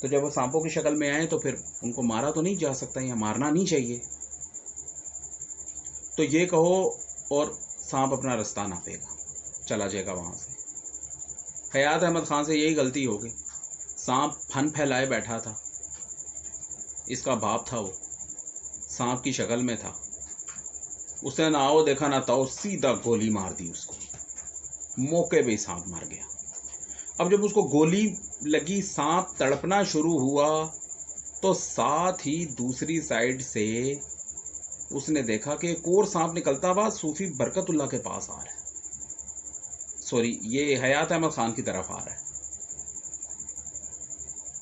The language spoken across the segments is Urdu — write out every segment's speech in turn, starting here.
تو جب وہ سانپوں کی شکل میں آئے تو پھر ان کو مارا تو نہیں جا سکتا یا مارنا نہیں چاہیے. تو یہ کہو اور سانپ اپنا رستہ ناپے گا, چلا جائے گا وہاں سے. حیات احمد خان سے یہی غلطی ہو گئی. سانپ پھن پھیلائے بیٹھا تھا, اس کا باپ تھا, وہ سانپ کی شکل میں تھا. اس نے نہ آؤ دیکھا نہ تاؤ, سیدھا گولی مار دی اس کو. موقع پہ سانپ مر گیا. اب جب اس کو گولی لگی, سانپ تڑپنا شروع ہوا, تو ساتھ ہی دوسری سائیڈ سے اس نے دیکھا کہ ایک اور سانپ نکلتا ہوا صوفی برکت اللہ کے پاس آ رہا ہے. سوری, یہ حیات احمد خان کی طرف آ رہا ہے.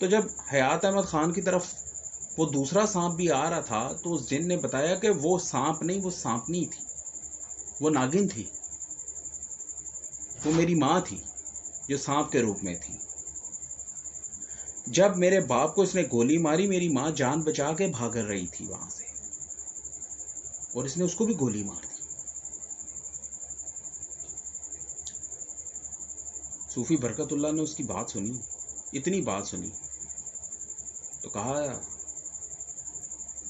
تو جب حیات احمد خان کی طرف وہ دوسرا سانپ بھی آ رہا تھا, تو اس جن نے بتایا کہ وہ سانپ نہیں, وہ سانپنی تھی, وہ ناگن تھی, وہ میری ماں تھی جو سانپ کے روپ میں تھی. جب میرے باپ کو اس نے گولی ماری, میری ماں جان بچا کے بھاگ رہی تھی وہاں سے, اور اس نے اس کو بھی گولی مار دی. صوفی برکت اللہ نے اس کی بات سنی, اتنی بات سنی, تو کہا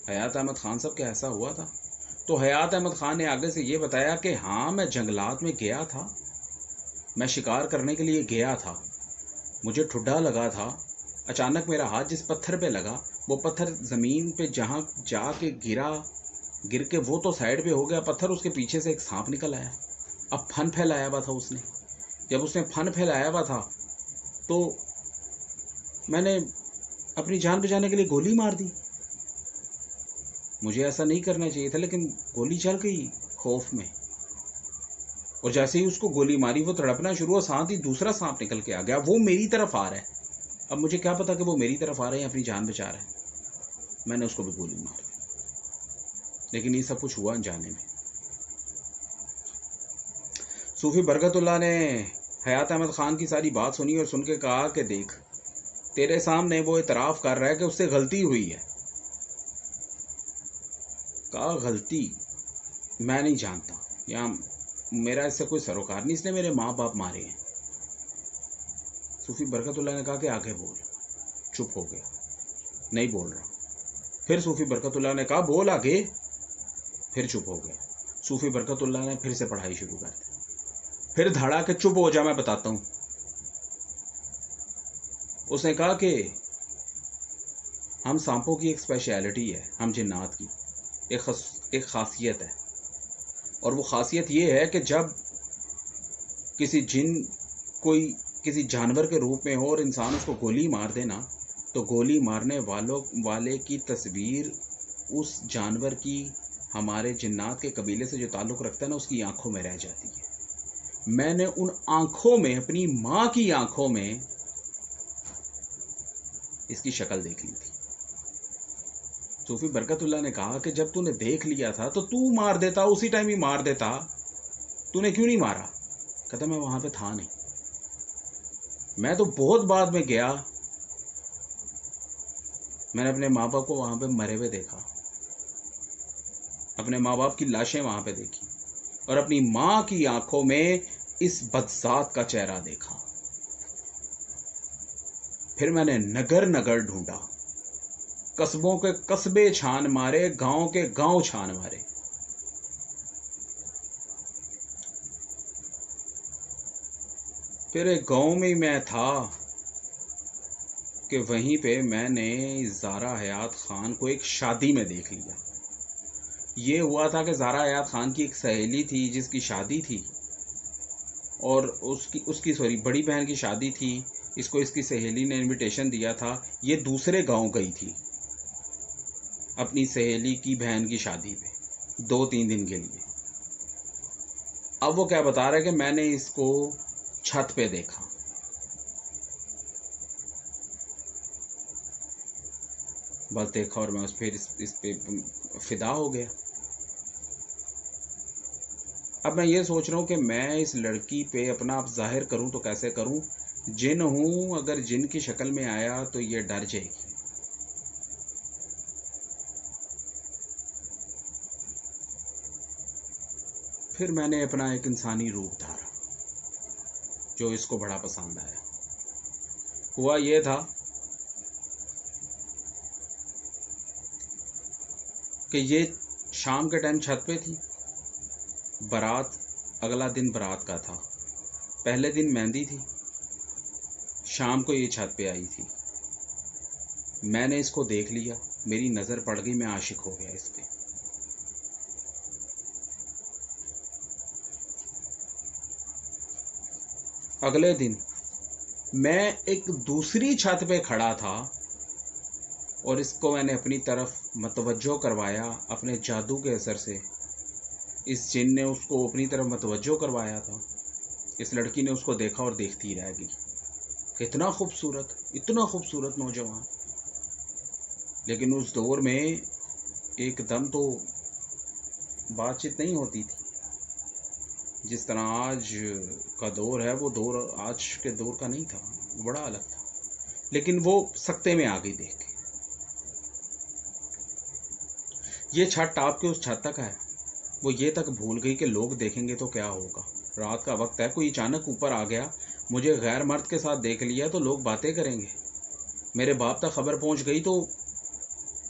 حیات احمد خان صاحب کیا ایسا ہوا تھا؟ تو حیات احمد خان نے آگے سے یہ بتایا کہ ہاں, میں جنگلات میں گیا تھا, میں شکار کرنے کے لیے گیا تھا, مجھے ٹھڈا لگا تھا. اچانک میرا ہاتھ جس پتھر پہ لگا, وہ پتھر زمین پہ جہاں جا کے گر کے وہ تو سائڈ پہ ہو گیا پتھر, اس کے پیچھے سے ایک سانپ نکل آیا. اب پھن پھیلایا ہوا تھا اس نے. جب اس نے پھن پھیلایا ہوا تھا تو میں نے اپنی جان بچانے کے لیے گولی مار دی. مجھے ایسا نہیں کرنا چاہیے تھا, لیکن گولی چل گئی خوف میں, اور جیسے ہی اس کو گولی ماری وہ تڑپنا شروع ہوا, ساتھ ہی دوسرا سانپ نکل کے آ گیا. وہ میری طرف آ رہا ہے. اب مجھے کیا پتا کہ وہ میری طرف آ رہے ہیں, اپنی جان بچا رہے ہیں. میں نے اس کو بھی گولی مار دی, لیکن یہ سب کچھ ہوا انجانے میں. صوفی برکت اللہ نے حیات احمد خان کی ساری بات سنی اور سن کے کہا کہ دیکھ, تیرے سامنے وہ اعتراف کر رہا ہے کہ اس سے غلطی ہوئی ہے. کہا غلطی میں نہیں جانتا, یا میرا اس سے کوئی سروکار نہیں, اس نے میرے ماں باپ مارے ہیں. صوفی برکت اللہ نے کہا کہ آگے بول. چپ ہو گیا, نہیں بول رہا. پھر صوفی برکت اللہ نے کہا بول آگے, پھر چپ ہو گیا. صوفی برکت اللہ نے پھر سے پڑھائی شروع کر دی. پھر دھڑا کہ چپ ہو جا, میں بتاتا ہوں. اس نے کہا کہ ہم سانپوں کی ایک اسپیشلٹی ہے, ہم جنات کی ایک خاصیت ہے, اور وہ خاصیت یہ ہے کہ جب کسی جن کوئی کسی جانور کے روپ میں ہو اور انسان اس کو گولی مار دے نا, تو گولی مارنے والے کی تصویر اس جانور کی ہمارے جنات کے قبیلے سے جو تعلق رکھتا ہے نا, اس کی آنکھوں میں رہ جاتی ہے. میں نے ان آنکھوں میں, اپنی ماں کی آنکھوں میں اس کی شکل دیکھ لی تھی. صوفی برکت اللہ نے کہا کہ جب تو نے دیکھ لیا تھا تو تو مار دیتا, اسی ٹائم ہی مار دیتا, تو نے کیوں نہیں مارا؟ کہتا میں وہاں پہ تھا نہیں, میں تو بہت بعد میں گیا, میں نے اپنے ماں باپ کو وہاں پہ مرے ہوئے دیکھا, اپنے ماں باپ کی لاشیں وہاں پہ دیکھی, اور اپنی ماں کی آنکھوں میں اس بدذات کا چہرہ دیکھا. پھر میں نے نگر نگر ڈھونڈا, قصبوں کے قصبے چھان مارے, گاؤں کے گاؤں چھان مارے. پھر ایک گاؤں میں میں تھا کہ وہیں پہ میں نے زارا حیات خان کو ایک شادی میں دیکھ لیا. یہ ہوا تھا کہ زارا حیات خان کی ایک سہیلی تھی جس کی شادی تھی, اور اس کی سوری بڑی بہن کی شادی تھی. اس کو اس کی سہیلی نے انویٹیشن دیا تھا. یہ دوسرے گاؤں گئی تھی اپنی سہیلی کی بہن کی شادی پہ 2-3 دن کے لیے. اب وہ کیا بتا رہا ہے کہ میں نے اس کو چھت پہ دیکھا. بس دیکھا اور میں اس پہ فدا ہو گیا. اب میں یہ سوچ رہا ہوں کہ میں اس لڑکی پہ اپنا آپ ظاہر کروں تو کیسے کروں. جن ہوں, اگر جن کی شکل میں آیا تو یہ ڈر جائے گی. پھر میں نے اپنا ایک انسانی روپ دھارا جو اس کو بڑا پسند آیا. ہوا یہ تھا کہ یہ شام کے ٹائم چھت پہ تھی، بارات اگلا دن بارات کا تھا، پہلے دن مہندی تھی، شام کو یہ چھت پہ آئی تھی۔ میں نے اس کو دیکھ لیا، میری نظر پڑ گئی، میں عاشق ہو گیا اس پہ۔ اگلے دن میں ایک دوسری چھت پہ کھڑا تھا اور اس کو میں نے اپنی طرف متوجہ کروایا اپنے جادو کے اثر سے۔ اس جن نے اس کو اپنی طرف متوجہ کروایا تھا۔ اس لڑکی نے اس کو دیکھا اور دیکھتی رہ گئی۔ اتنا خوبصورت نوجوان، لیکن اس دور میں ایک دم تو بات چیت نہیں ہوتی تھی جس طرح آج کا دور ہے۔ وہ دور آج کے دور کا نہیں تھا، بڑا الگ تھا۔ لیکن وہ سکتے میں آ گئی دیکھ کے۔ یہ چھت ٹاپ کے اس چھت تک ہے، وہ یہ تک بھول گئی کہ لوگ دیکھیں گے تو کیا ہوگا۔ رات کا وقت ہے، کوئی اچانک اوپر آ گیا، مجھے غیر مرد کے ساتھ دیکھ لیا تو لوگ باتیں کریں گے، میرے باپ تک خبر پہنچ گئی تو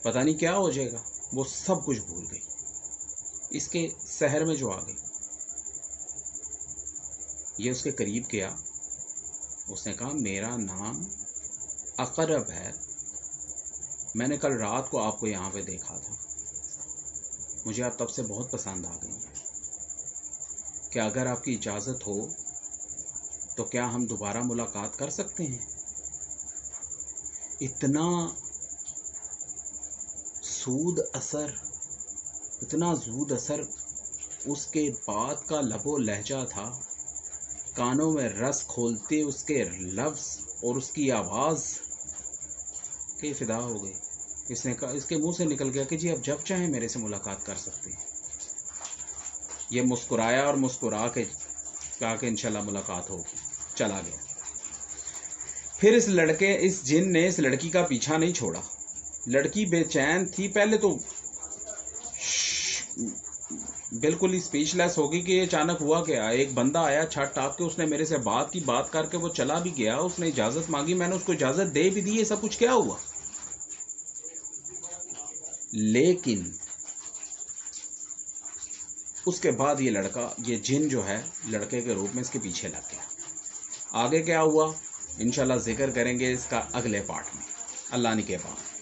پتہ نہیں کیا ہو جائے گا۔ وہ سب کچھ بھول گئی اس کے سحر میں جو آ گئی۔ یہ اس کے قریب گیا، اس نے کہا میرا نام اقرب ہے، میں نے کل رات کو آپ کو یہاں پہ دیکھا تھا، مجھے آپ تب سے بہت پسند آ گئی ہیں، کہ اگر آپ کی اجازت ہو تو کیا ہم دوبارہ ملاقات کر سکتے ہیں؟ اتنا زود اثر اس کے بات کا لب و لہجہ تھا، کانوں میں رس کھولتے اس کے لفظ اور اس کی آواز کہ فدا ہو گئی۔ اس نے کہا، اس کے منہ سے نکل گیا کہ جی آپ جب چاہیں میرے سے ملاقات کر سکتے ہیں۔ یہ مسکرایا اور مسکرا کے کہا کہ انشاءاللہ ملاقات ہوگی، چلا گیا۔ پھر اس جن نے اس لڑکی کا پیچھا نہیں چھوڑا۔ لڑکی بے چین تھی، پہلے تو بالکل ہی اسپیچ لیس ہو گئی کہ یہ اچانک ہوا کیا۔ ایک بندہ آیا چھت ٹاپ کے، اس نے میرے سے بات کر کے وہ چلا بھی گیا، اس نے اجازت مانگی، میں نے اس کو اجازت دے بھی دی، یہ سب کچھ کیا ہوا؟ لیکن اس کے بعد یہ جن جو ہے لڑکے کے روپ میں اس کے پیچھے لگ گیا۔ آگے کیا ہوا انشاءاللہ ذکر کریں گے اس کا اگلے پارٹ میں، اللہ نے کے پاس۔